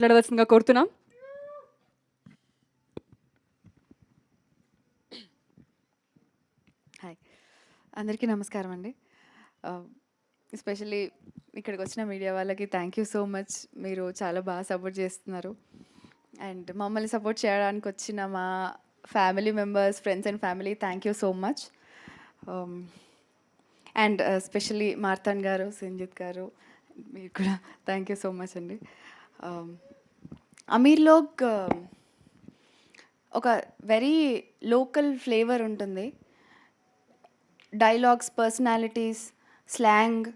మాట్లాడవలసిందిగా కోరుతున్నాం. హాయ్, అందరికీ నమస్కారం అండి. ఎస్పెషల్లీ ఇక్కడికి వచ్చిన మీడియా వాళ్ళకి థ్యాంక్ యూ సో మచ్. మీరు చాలా బాగా సపోర్ట్ చేస్తున్నారు. అండ్ మమ్మల్ని సపోర్ట్ చేయడానికి వచ్చిన మా family members, friends and family, thank you so much. And especially Marthand garu, Sanjith గారు, మీరు కూడా థ్యాంక్ యూ సో మచ్ అండి. అమీర్లోక్ ఒక వెరీ లోకల్ ఫ్లేవర్ ఉంటుంది. డైలాగ్స్, పర్సనాలిటీస్, స్లాంగ్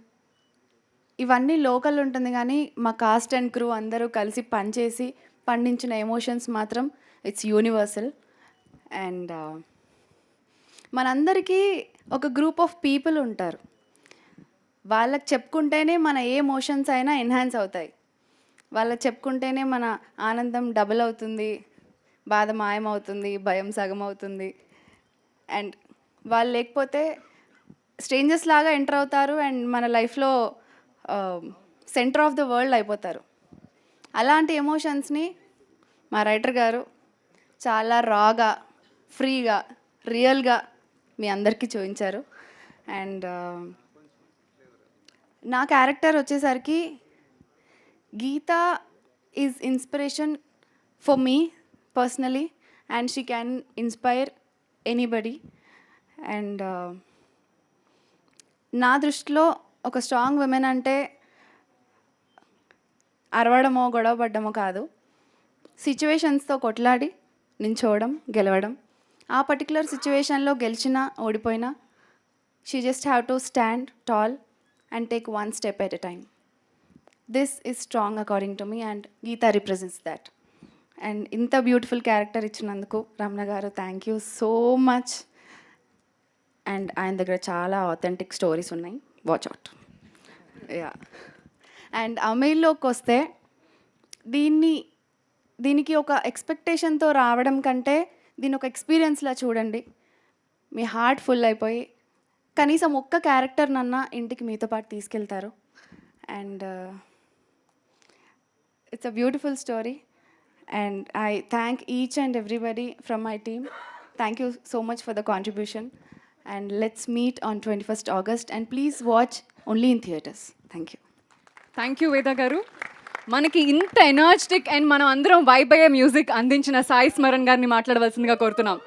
ఇవన్నీ లోకల్ ఉంటుంది, కానీ మా కాస్ట్ అండ్ క్రూ అందరూ కలిసి పనిచేసి పండించిన ఎమోషన్స్ మాత్రం ఇట్స్ యూనివర్సల్. అండ్ మనందరికీ ఒక గ్రూప్ ఆఫ్ పీపుల్ ఉంటారు. వాళ్ళకి చెప్పుకుంటేనే మన ఏ ఎమోషన్స్ అయినా ఎన్హాన్స్ అవుతాయి. వాళ్ళకి చెప్పుకుంటేనే మన ఆనందం డబుల్ అవుతుంది, బాధ మాయమవుతుంది, భయం సగం అవుతుంది. అండ్ వాళ్ళు లేకపోతే స్ట్రేంజర్స్ లాగా ఎంటర్ అవుతారు అండ్ మన లైఫ్లో సెంటర్ ఆఫ్ ద వరల్డ్ అయిపోతారు. అలాంటి ఎమోషన్స్ని మా రైటర్ గారు చాలా రాగా, ఫ్రీగా, రియల్గా మీ అందరికీ చూపించారు. అండ్ నా క్యారెక్టర్ వచ్చేసరికి Geetha is inspiration for me personally, and she can inspire anybody. And నా దృష్టిలో ఒక స్ట్రాంగ్ విమెన్ అంటే అరవడమో గొడవ పడ్డమో కాదు, సిచ్యువేషన్స్తో కొట్లాడి నించోవడం, గెలవడం. ఆ పర్టికులర్ సిచ్యువేషన్లో గెలిచినా ఓడిపోయినా she just have to stand tall and take one step at a time. This is strong according to me, and Geetha represents that. And ఇంత బ్యూటిఫుల్ క్యారెక్టర్ ఇచ్చినందుకు Ramana garu thank you so much. And ఆయన దగ్గర చాలా authentic stories ఉన్నాయి, watch out. Yeah. And అమీర్లోకి వస్తే దీనికి ఒక ఎక్స్పెక్టేషన్తో రావడం కంటే దీని ఒక ఎక్స్పీరియన్స్లా చూడండి. మీ హార్ట్ ఫుల్ అయిపోయి కనీసం ఒక్క క్యారెక్టర్నన్నా ఇంటికి మీతో పాటు తీసుకెళ్తారు. And it's a beautiful story. And I thank each and everybody from my team. Thank you so much for the contribution. And let's meet on 21st August. And please watch only in theatres. Thank you. Thank you వేద గారు. మనకి ఇంత energetic and మనం అందరం vibe అయ్యే music అందించిన సాయి స్మరణ్ గారిని మాట్లాడవలసిందిగా కోరుతున్నాం.